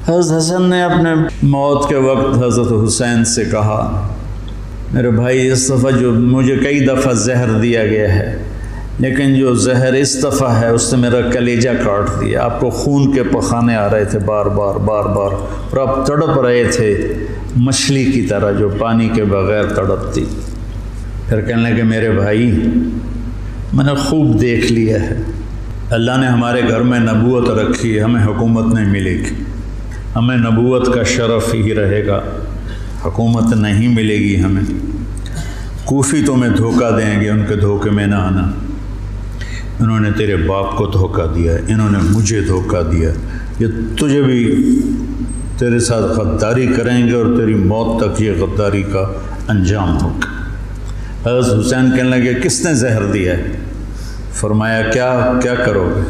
حضرت حسن نے اپنے موت کے وقت حضرت حسین سے کہا میرے بھائی اس دفعہ جو مجھے کئی دفعہ زہر دیا گیا ہے لیکن جو زہر اس دفعہ ہے اس نے میرا کلیجہ کاٹ دیا. آپ کو خون کے پخانے آ رہے تھے بار بار اور آپ تڑپ رہے تھے مچھلی کی طرح جو پانی کے بغیر تڑپتی. پھر کہنے لگے میرے بھائی میں نے خوب دیکھ لیا ہے اللہ نے ہمارے گھر میں نبوت رکھی ہے, ہمیں حکومت نہیں ملے گی, ہمیں نبوت کا شرف ہی رہے گا, حکومت نہیں ملے گی ہمیں. کوفی تمہیں دھوکہ دیں گے, ان کے دھوکے میں نہ آنا. انہوں نے تیرے باپ کو دھوکہ دیا ہے, انہوں نے مجھے دھوکہ دیا, یہ تجھے بھی تیرے ساتھ غداری کریں گے اور تیری موت تک یہ غداری کا انجام ہوگا. حضرت حسین کہنے لگے کس نے زہر دیا ہے؟ فرمایا کیا کرو گے؟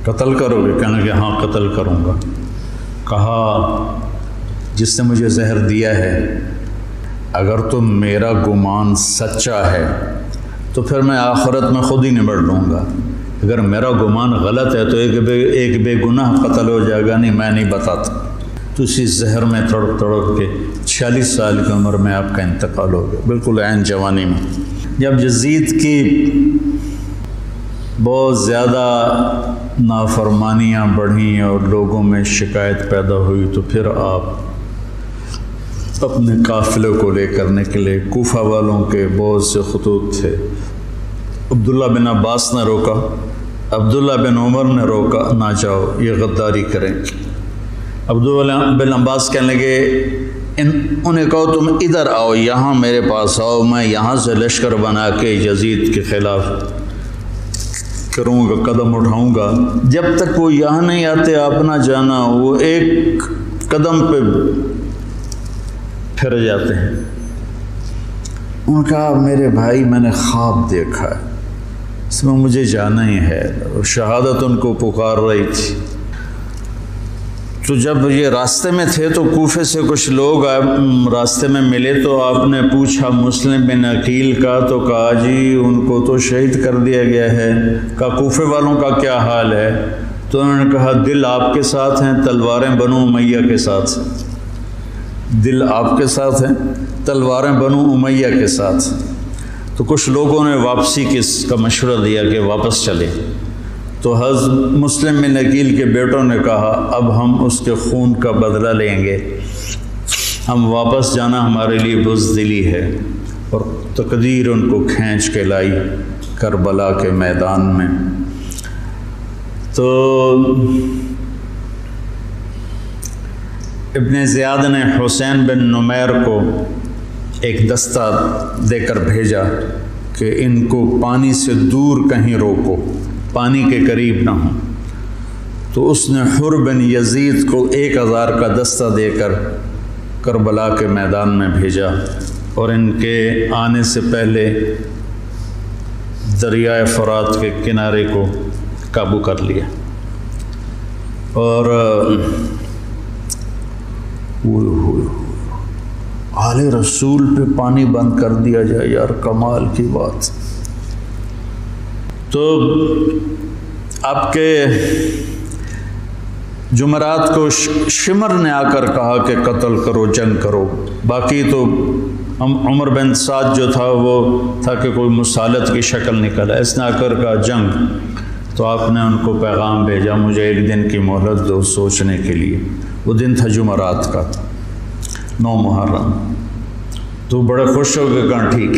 قتل کرو گے؟ کہنے لگے ہاں قتل کروں گا. کہا جس نے مجھے زہر دیا ہے اگر تو میرا گمان سچا ہے تو پھر میں آخرت میں خود ہی نمٹ لوں گا, اگر میرا گمان غلط ہے تو ایک بے گناہ قتل ہو جائے گا. نہیں میں نہیں بتاتا. تو اسی زہر میں تڑپ کے 46 سال کی عمر میں آپ کا انتقال ہو گیا, بالکل عین جوانی میں. جب یزید کی بہت زیادہ نافرمانیاں بڑھیں اور لوگوں میں شکایت پیدا ہوئی تو پھر آپ اپنے قافلے کو لے کر نکلے. کوفہ والوں کے بہت سے خطوط تھے. عبداللہ بن عباس نے روکا, عبداللہ بن عمر نے روکا, نہ جاؤ یہ غداری کریں. عبداللہ بن عباس کہنے لگے انہیں کہو تم ادھر آؤ, یہاں میرے پاس آؤ, میں یہاں سے لشکر بنا کے یزید کے خلاف کروں گا, قدم اٹھاؤں گا. جب تک وہ یہاں نہیں آتے آپ نہ جانا, وہ ایک قدم پہ پھر جاتے ہیں. انہوں نے کہا میرے بھائی میں نے خواب دیکھا ہے, اس میں مجھے جانا ہی ہے. شہادت ان کو پکار رہی تھی. تو جب یہ راستے میں تھے تو کوفے سے کچھ لوگ راستے میں ملے تو آپ نے پوچھا مسلم بن عقیل کا, تو کہا جی ان کو تو شہید کر دیا گیا ہے. کہا کوفے والوں کا کیا حال ہے؟ تو انہوں نے کہا دل آپ کے ساتھ ہیں, تلواریں بنو امیہ کے ساتھ. دل آپ کے ساتھ ہیں, تلواریں بنو امیہ کے ساتھ. تو کچھ لوگوں نے واپسی کا مشورہ دیا کہ واپس چلے. تو حضرت مسلم بن عقیل کے بیٹوں نے کہا اب ہم اس کے خون کا بدلہ لیں گے, ہم واپس جانا ہمارے لیے بزدلی ہے. اور تقدیر ان کو کھینچ کے لائی کربلا کے میدان میں. تو ابن زیاد نے حسین بن نمیر کو ایک دستہ دے کر بھیجا کہ ان کو پانی سے دور کہیں روکو, پانی کے قریب نہ ہوں. تو اس نے حر بن یزید کو 1000 کا دستہ دے کر کربلا کے میدان میں بھیجا اور ان کے آنے سے پہلے دریائے فرات کے کنارے کو قابو کر لیا. اور آل رسول پہ پانی بند کر دیا جائے, یار کمال کی بات. تو آپ کے جمعرات کو شمر نے آ کر کہا کہ قتل کرو, جنگ کرو. باقی تو عمر بن سعد جو تھا وہ تھا کہ کوئی مسالت کی شکل نکلا, اس نے آ کر کہا جنگ. تو آپ نے ان کو پیغام بھیجا مجھے ایک دن کی مہلت دو سوچنے کے لیے. وہ دن تھا جمعرات کا 9 محرم. تو بڑے خوش ہو کے کہا ٹھیک.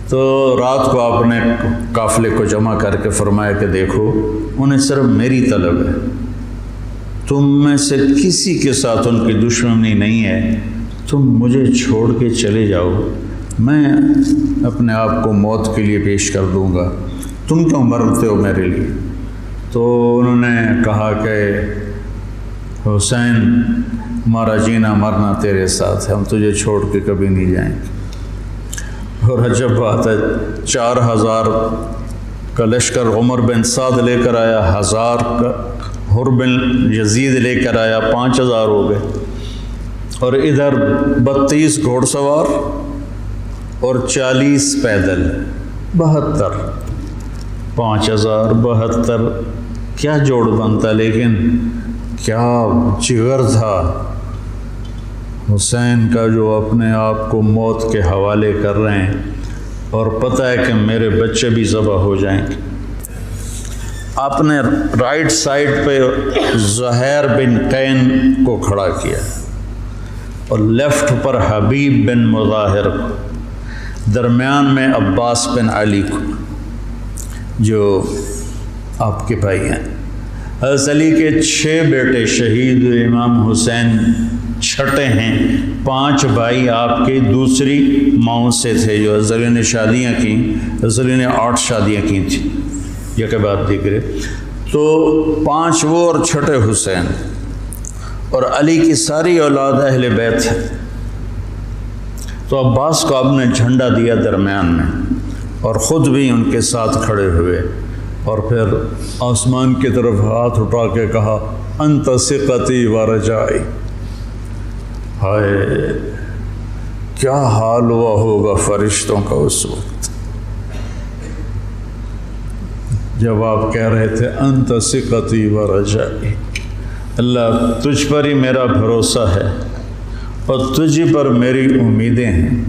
تو رات کو آپ نے قافلے کو جمع کر کے فرمایا کہ دیکھو انہیں صرف میری طلب ہے, تم میں سے کسی کے ساتھ ان کی دشمنی نہیں ہے, تم مجھے چھوڑ کے چلے جاؤ, میں اپنے آپ کو موت کے لیے پیش کر دوں گا, تم کیوں مرتے ہو میرے لیے. تو انہوں نے کہا کہ حسین ہمارا جینا مرنا تیرے ساتھ ہے, ہم تجھے چھوڑ کے کبھی نہیں جائیں گے. اور عجب بات ہے 4000 کا لشکر عمر بن سعد لے کر آیا, 1000 کا حر بن یزید لے کر آیا, 5000 ہو گئے. اور ادھر 32 گھوڑ سوار اور 40 پیدل, 72. 5000 72 کیا جوڑ بنتا. لیکن کیا جگر تھا حسین کا جو اپنے آپ کو موت کے حوالے کر رہے ہیں اور پتہ ہے کہ میرے بچے بھی ذبح ہو جائیں گے۔ آپ نے رائٹ سائڈ پہ زہیر بن قین کو کھڑا کیا اور لیفٹ پر حبیب بن مظاہر کو، درمیان میں عباس بن علی کو جو آپ کے بھائی ہیں۔ حضرت علی کے 6 بیٹے شہید ہوئے، امام حسین چھٹے ہیں۔ 5 بھائی آپ کے دوسری ماؤں سے تھے جو حضرت علی نے شادیاں کیں، حضرت علی نے 8 شادیاں کی تھیں، یہ کہ بات دیکھ رہے۔ تو 5 وہ اور چھٹے حسین، اور علی کی ساری اولاد اہل بیت ہے۔ تو عباس کو آپ نے جھنڈا دیا درمیان میں اور خود بھی ان کے ساتھ کھڑے ہوئے، اور پھر آسمان کی طرف ہاتھ اٹھا کے کہا انت ثقتی و رجائی۔ ہائے کیا حال ہوا ہوگا فرشتوں کا اس وقت جب آپ کہہ رہے تھے انت ثقتی و رجائی، اللہ تجھ پر ہی میرا بھروسہ ہے اور تجھ پر میری امیدیں ہیں۔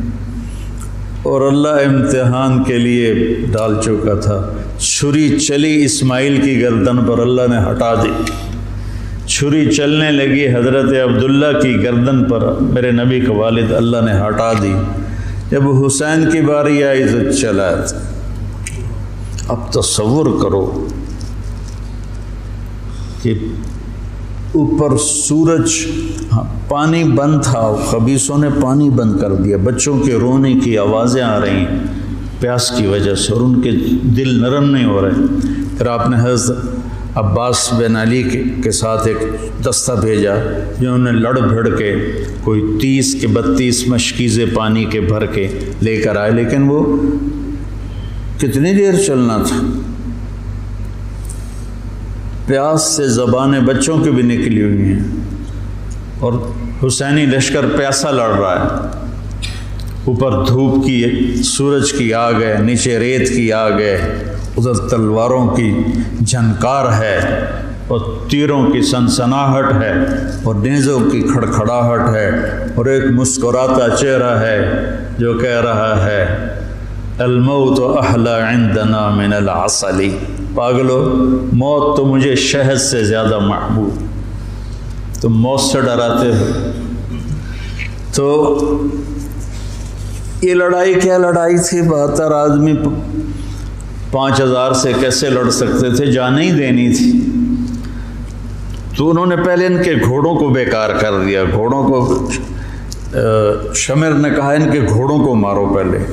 اور اللہ امتحان کے لیے ڈال چکا تھا۔ چھری چلی اسماعیل کی گردن پر، اللہ نے ہٹا دی۔ چھری چلنے لگی حضرت عبداللہ کی گردن پر، میرے نبی کا والد، اللہ نے ہٹا دی۔ جب حسین کی باری آئی تو چلا تھا۔ اب تصور کرو کہ اوپر سورج، پانی بند تھا، خبیثوں نے پانی بند کر دیا، بچوں کے رونے کی آوازیں آ رہی ہیں پیاس کی وجہ سے، اور ان کے دل نرم نہیں ہو رہے۔ پھر آپ نے حضرت عباس بن علی کے ساتھ ایک دستہ بھیجا جنہوں نے لڑ بھڑ کے کوئی 30 کے 32 مشکیزیں پانی کے بھر کے لے کر آئے، لیکن وہ کتنی دیر چلنا تھا، پیاس سے زبانیں بچوں کی بھی نکلی ہوئی ہیں، اور حسینی لشکر پیاسا لڑ رہا ہے۔ اوپر دھوپ کی، سورج کی آگ ہے، نیچے ریت کی آگ ہے، ادھر تلواروں کی جھنکار ہے اور تیروں کی سنسناہٹ ہے اور نیزوں کی کھڑکھڑاہٹ ہے، اور ایک مسکراتا چہرہ ہے جو کہہ رہا ہے الموت احلی عندنا من العسل، پاگلو موت تو مجھے شہد سے زیادہ محبوب، تم موت سے ڈراتے ہو۔ تو یہ لڑائی کیا لڑائی تھی؟ 72 آدمی 5000 سے کیسے لڑ سکتے تھے؟ جانیں ہی دینی تھی۔ تو انہوں نے پہلے ان کے گھوڑوں کو بیکار کر دیا، گھوڑوں کو، شمر نے کہا ان کے گھوڑوں کو مارو۔ پہلے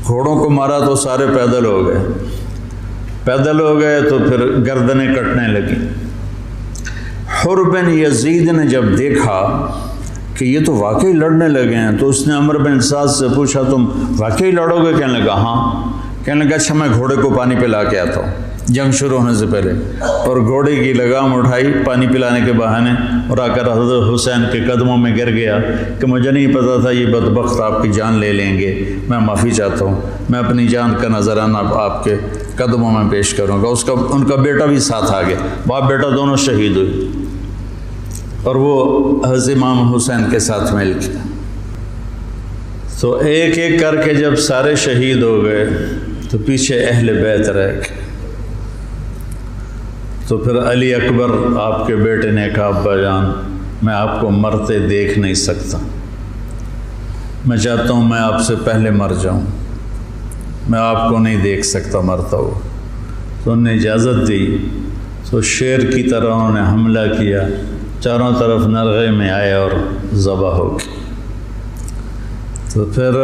گھوڑوں کو مارا تو سارے پیدل ہو گئے، پیدل ہو گئے تو پھر گردنیں کٹنے لگی۔ حر بن یزید نے جب دیکھا کہ یہ تو واقعی لڑنے لگے ہیں تو اس نے عمر بن سعد سے پوچھا تم واقعی لڑو گے؟ کہنے لگا ہاں۔ کہنے لگا اچھا میں گھوڑے کو پانی پلا کے آتا ہوں جنگ شروع ہونے سے پہلے، اور گھوڑے کی لگام اٹھائی پانی پلانے کے بہانے، اور آ کر حضرت حسین کے قدموں میں گر گیا کہ مجھے نہیں پتا تھا یہ بدبخت آپ کی جان لے لیں گے، میں معافی چاہتا ہوں، میں اپنی جان کا نذرانہ آپ کے قدموں میں پیش کروں گا۔ ان کا بیٹا بھی ساتھ آ گیا، باپ بیٹا دونوں شہید ہوئے، اور وہ حضرت امام حسین کے ساتھ مل کے۔ تو ایک ایک کر کے جب سارے شہید ہو گئے تو پیچھے اہل بیت رہ گئے۔ تو پھر علی اکبر آپ کے بیٹے نے کہا ابا جان میں آپ کو مرتے دیکھ نہیں سکتا، میں چاہتا ہوں میں آپ سے پہلے مر جاؤں، میں آپ کو نہیں دیکھ سکتا مرتا ہو۔ تو انہوں نے اجازت دی، تو شیر کی طرح انہوں نے حملہ کیا، چاروں طرف نرغے میں آئے اور ذبح ہو گئے۔ تو پھر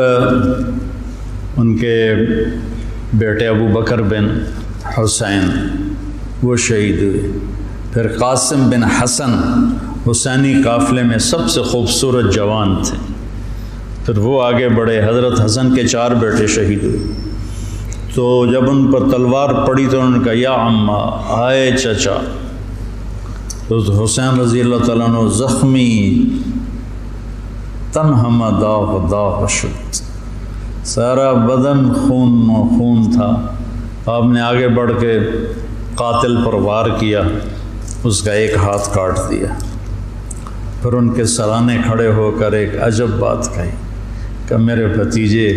ان کے بیٹے ابو بکر بن حسین وہ شہید ہوئے۔ پھر قاسم بن حسن حسینی قافلے میں سب سے خوبصورت جوان تھے، پھر وہ آگے بڑھے، حضرت حسن کے 4 بیٹے شہید ہوئے۔ تو جب ان پر تلوار پڑی تو انہوں نے کہا یا عمّا، آئے چچا۔ تو حسین رضی اللہ تعالیٰ عنہ زخمی تنہم داغ داغ شد، سارا بدن خون و خون تھا۔ آپ نے آگے بڑھ کے قاتل پر وار کیا اس کا ایک ہاتھ کاٹ دیا۔ پھر ان کے سرانے کھڑے ہو کر ایک عجب بات کہی کہ میرے بھتیجے،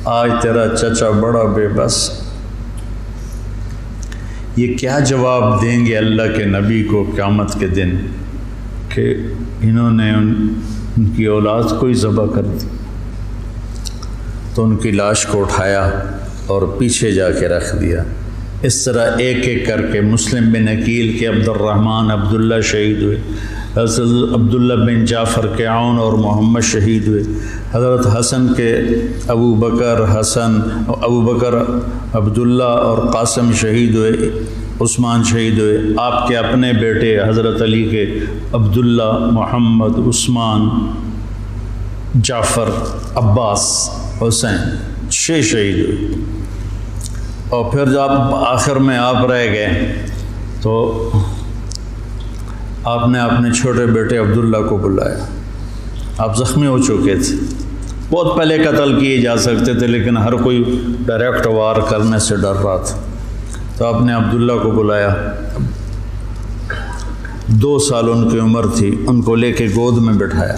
آج تیرا چچا بڑا بے بس، یہ کیا جواب دیں گے اللہ کے نبی کو قیامت کے دن کہ انہوں نے ان کی اولاد کو ہی ذبح کر دی۔ تو ان کی لاش کو اٹھایا اور پیچھے جا کے رکھ دیا۔ اس طرح ایک ایک کر کے مسلم بن عقیل کے عبد الرحمن عبداللہ شہید ہوئے، حضرت عبداللہ بن جعفر کے عون اور محمد شہید ہوئے، حضرت حسن کے ابو بکر عبداللہ اور قاسم شہید ہوئے، عثمان شہید ہوئے۔ آپ کے اپنے بیٹے حضرت علی کے عبداللہ، محمد، عثمان، جعفر، عباس، حسین 6 شہید ہوئے۔ اور پھر جب آخر میں آپ رہ گئے تو آپ نے اپنے چھوٹے بیٹے عبداللہ کو بلایا۔ آپ زخمی ہو چکے تھے، بہت پہلے قتل کیے جا سکتے تھے لیکن ہر کوئی ڈائریکٹ وار کرنے سے ڈر رہا تھا، تو آپ نے عبداللہ کو بلایا۔ 2 سال ان کی عمر تھی، ان کو لے کے گود میں بٹھایا۔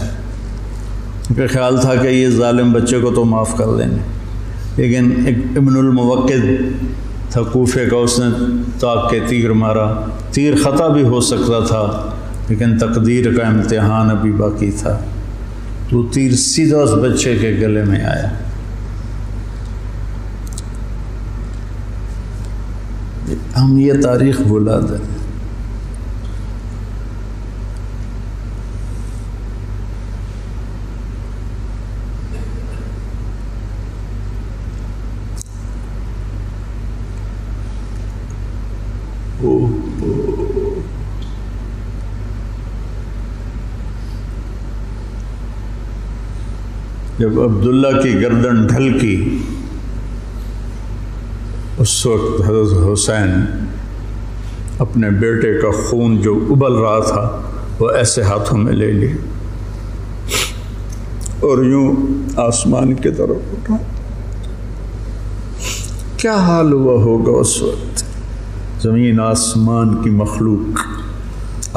ان کا خیال تھا کہ یہ ظالم بچے کو تو معاف کر دیں گے، لیکن ایک ابن الموقد تھا کوفے کا، اس نے طاق کے تیر مارا۔ تیر خطا بھی ہو سکتا تھا لیکن تقدیر کا امتحان ابھی باقی تھا، تو تیر سیدھا اس بچے کے گلے میں آیا۔ ہم یہ تاریخ بھلا دیں۔ جب عبداللہ کی گردن ڈھلکی، اس وقت حضرت حسین اپنے بیٹے کا خون جو ابل رہا تھا وہ ایسے ہاتھوں میں لے لی اور یوں آسمان کی طرف اٹھا۔ کیا حال ہوا ہوگا اس وقت زمین آسمان کی مخلوق،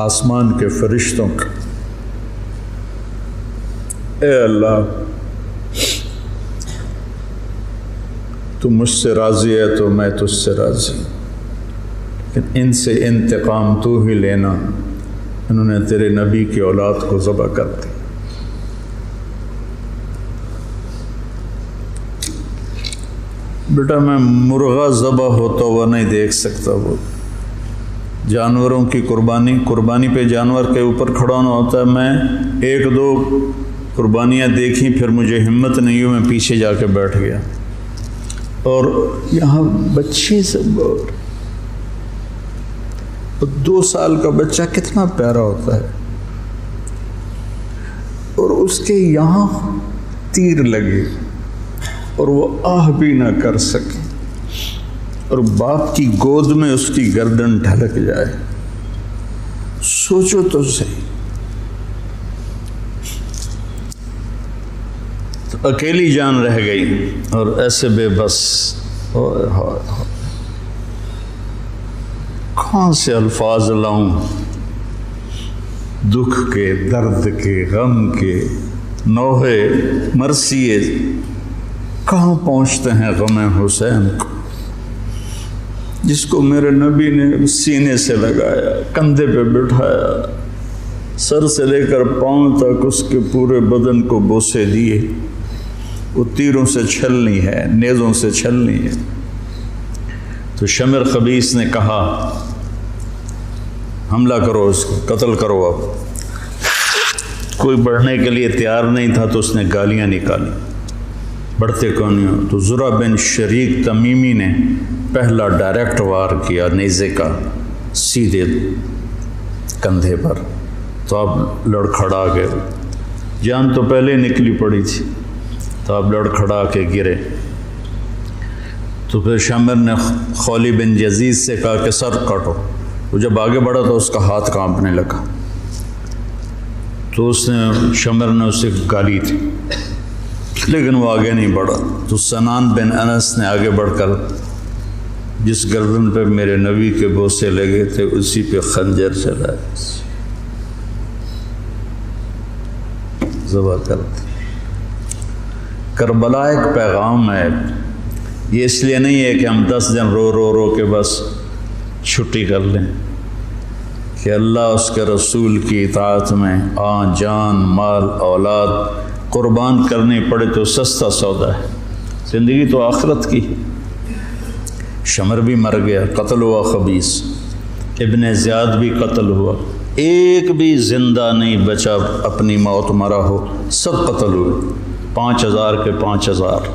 آسمان کے فرشتوں کا۔ اے اللہ، تو مجھ سے راضی ہے تو میں تجھ سے راضی، لیکن ان سے انتقام تو ہی لینا، انہوں نے تیرے نبی کی اولاد کو ذبح کر دی۔ بیٹا میں مرغا ذبح ہوتا ہوا نہیں دیکھ سکتا، وہ جانوروں کی قربانی پہ جانور کے اوپر کھڑا ہونا ہوتا ہے۔ میں 1-2 قربانیاں دیکھیں، پھر مجھے ہمت نہیں ہوئی، میں پیچھے جا کے بیٹھ گیا۔ اور یہاں بچے سے 2 سال کا بچہ کتنا پیارا ہوتا ہے، اور اس کے یہاں تیر لگے اور وہ آہ بھی نہ کر سکے، اور باپ کی گود میں اس کی گردن ڈھلک جائے۔ سوچو تو صحیح، تو اکیلی جان رہ گئی اور ایسے بے بس، کہاں سے الفاظ لاؤں دکھ کے، درد کے، غم کے، نوحے مرثیے کہاں پہنچتے ہیں غم حسین کو، جس کو میرے نبی نے سینے سے لگایا، کندھے پہ بٹھایا، سر سے لے کر پاؤں تک اس کے پورے بدن کو بوسے دیے۔ وہ تیروں سے چھلنی ہے، نیزوں سے چھلنی ہے۔ تو شمر خبیث نے کہا حملہ کرو، اس کو قتل کرو۔ اب کوئی بڑھنے کے لیے تیار نہیں تھا تو اس نے گالیاں نکالی، بڑھتے کیوں نہیں ہو؟ تو زرع بن شریک تمیمی نے پہلا ڈائریکٹ وار کیا نیزے کا سیدھے کندھے پر، تو اب لڑکھڑا گئے، جان تو پہلے نکلی پڑی تھی، تو اب لڑکھڑا کے گرے۔ تو پھر شمر نے خولی بن یزید سے کہا کہ سر کاٹو۔ وہ جب آگے بڑھا تو اس کا ہاتھ کانپنے لگا، تو شمر نے اسے گالی تھی لیکن وہ آگے نہیں بڑھا۔ تو سنان بن انس نے آگے بڑھ کر جس گردن پہ میرے نبی کے بوسے لگے تھے اسی پہ خنجر چلا ذبح کر دی۔ کربلا ایک پیغام ہے، یہ اس لیے نہیں ہے کہ ہم 10 دن رو رو رو کے بس چھٹی کر لیں، کہ اللہ اس کے رسول کی اطاعت میں جان مال اولاد قربان کرنی پڑے تو سستا سودا ہے۔ زندگی تو آخرت کی ہے۔ شمر بھی مر گیا، قتل ہوا خبیث، ابن زیاد بھی قتل ہوا، ایک بھی زندہ نہیں بچا اپنی موت مرا ہو، سب قتل ہوئے، 5000 کے 5000۔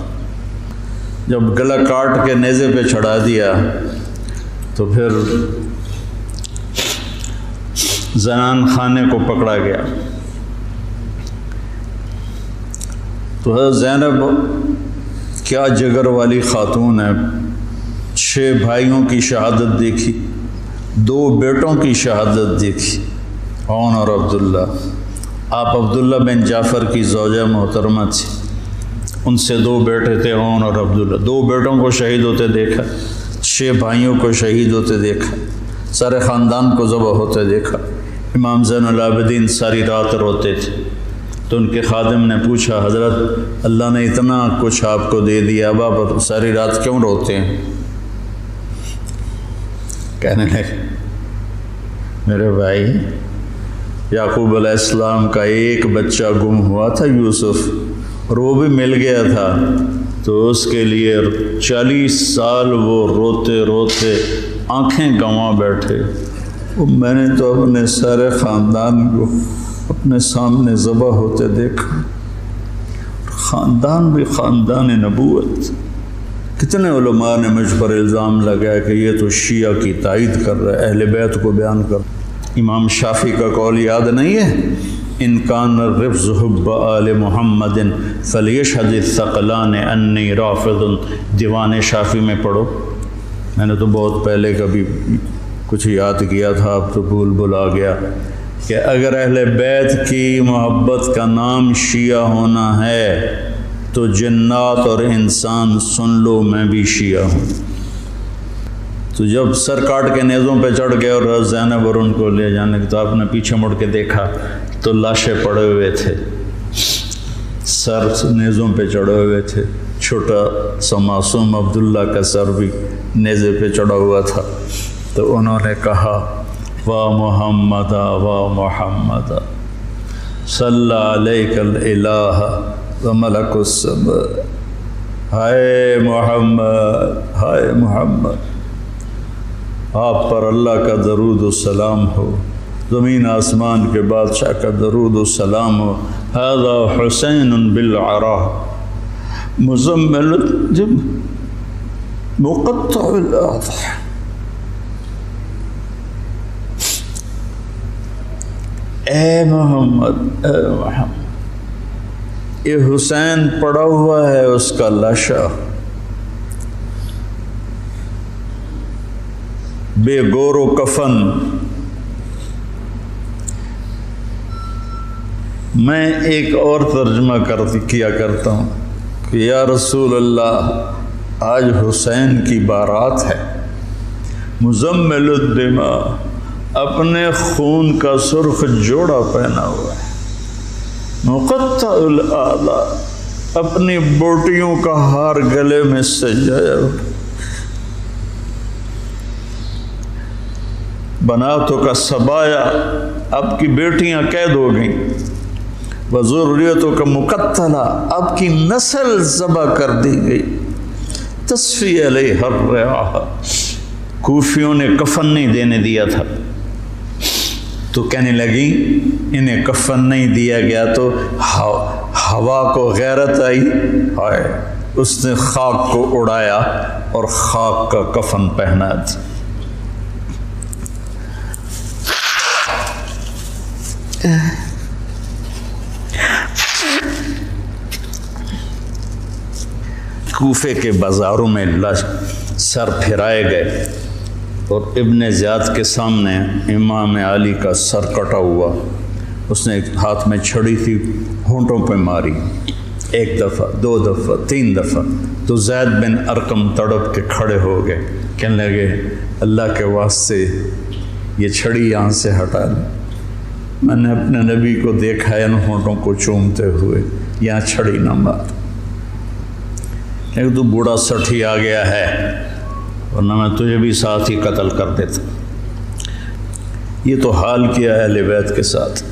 جب گلا کاٹ کے نیزے پہ چڑھا دیا تو پھر زنان خانے کو پکڑا گیا۔ تو حضرت زینب کیا جگر والی خاتون ہے، 6 بھائیوں کی شہادت دیکھی، 2 بیٹوں کی شہادت دیکھی، عون اور عبداللہ۔ آپ عبداللہ بن جعفر کی زوجہ محترمہ تھی، ان سے 2 بیٹے تھے، عون اور عبداللہ۔ 2 بیٹوں کو شہید ہوتے دیکھا، 6 بھائیوں کو شہید ہوتے دیکھا، سارے خاندان کو ذبح ہوتے دیکھا۔ امام زین العابدین ساری رات روتے تھے، تو ان کے خادم نے پوچھا، حضرت اللہ نے اتنا کچھ آپ کو دے دیا، اب آپ ساری رات کیوں روتے ہیں؟ کہنے لگے، میرے بھائی یعقوب علیہ السلام کا ایک بچہ گم ہوا تھا، یوسف، اور وہ بھی مل گیا تھا، تو اس کے لیے 40 سال وہ روتے روتے آنکھیں گنوا بیٹھے۔ میں نے تو اپنے سارے خاندان کو اپنے سامنے ذبح ہوتے دیکھا، خاندان بھی خاندان نبوت۔ کتنے علماء نے مجھ پر الزام لگایا کہ یہ تو شیعہ کی تائید کر رہا ہے، اہل بیت کو بیان کر۔ امام شافعی کا قول یاد نہیں ہے؟ ان کان الرفض حب آل محمد فلیشہد الثقلان انی رافض۔ دیوان شافعی میں پڑھو، میں نے تو بہت پہلے کبھی کچھ یاد کیا تھا، اب تو بھول آ گیا، کہ اگر اہل بیت کی محبت کا نام شیعہ ہونا ہے تو جنات اور انسان سن لو، میں بھی شیعہ ہوں۔ تو جب سر کاٹ کے نیزوں پہ چڑھ گئے اور زینب اور ان کو لے جانے کے، تو آپ نے پیچھے مڑ کے دیکھا تو لاشیں پڑے ہوئے تھے، سر نیزوں پہ چڑھے ہوئے تھے، چھوٹا سا معصوم عبداللہ کا سر بھی نیزے پہ چڑھا ہوا تھا۔ تو انہوں نے کہا، وا محمد وا محمد صلی علیک الالہ وملک السماء۔ ہائے محمد، ہائے محمد، آپ پر اللہ کا درود و سلام ہو، زمین آسمان کے بادشاہ کا درود و سلام ہو۔ ھذا حسین بالعراء مزمل الجم مقطع الاضحى۔ اے محمد، اے محمد، یہ حسین پڑا ہوا ہے، اس کا لاشا بے گور و کفن۔ میں ایک اور ترجمہ کیا کرتا ہوں کہ یا رسول اللہ، آج حسین کی بارات ہے، مزمل الدماء، اپنے خون کا سرخ جوڑا پہنا ہوا ہے، مقطع الاعلیٰ، اپنی بوٹیوں کا ہار گلے میں سجایا ہوا، بناتوں کا سبایا، آپ کی بیٹیاں قید ہو گئیں، وذریتوں کا مقتلہ، آپ کی نسل ذبح کر دی گئی، تصفی علیہ الرعاہ، کوفیوں نے کفن نہیں دینے دیا تھا، تو کہنے لگی انہیں کفن نہیں دیا گیا تو ہوا کو غیرت آئی، ہائے، اس نے خاک کو اڑایا اور خاک کا کفن پہنا دیا۔ کوفے کے بازاروں میں سر پھرائے گئے اور ابن زیاد کے سامنے امام علی کا سر کٹا ہوا، اس نے ہاتھ میں چھڑی تھی، ہونٹوں پہ ماری، 1 دفعہ 2 دفعہ 3 دفعہ، تو زید بن ارقم تڑپ کے کھڑے ہو گئے کہنے لگے اللہ کے واسطے یہ چھڑی یہاں سے ہٹا دیں۔ میں نے اپنے نبی کو دیکھا ہے ان ہونٹوں کو چومتے ہوئے، یہاں چھڑی نہ مار، لیکن تو بوڑھا سٹھی آ گیا ہے ورنہ میں تجھے بھی ساتھ ہی قتل کر دیتا۔ یہ تو حال کیا ہے اہل بیت کے ساتھ۔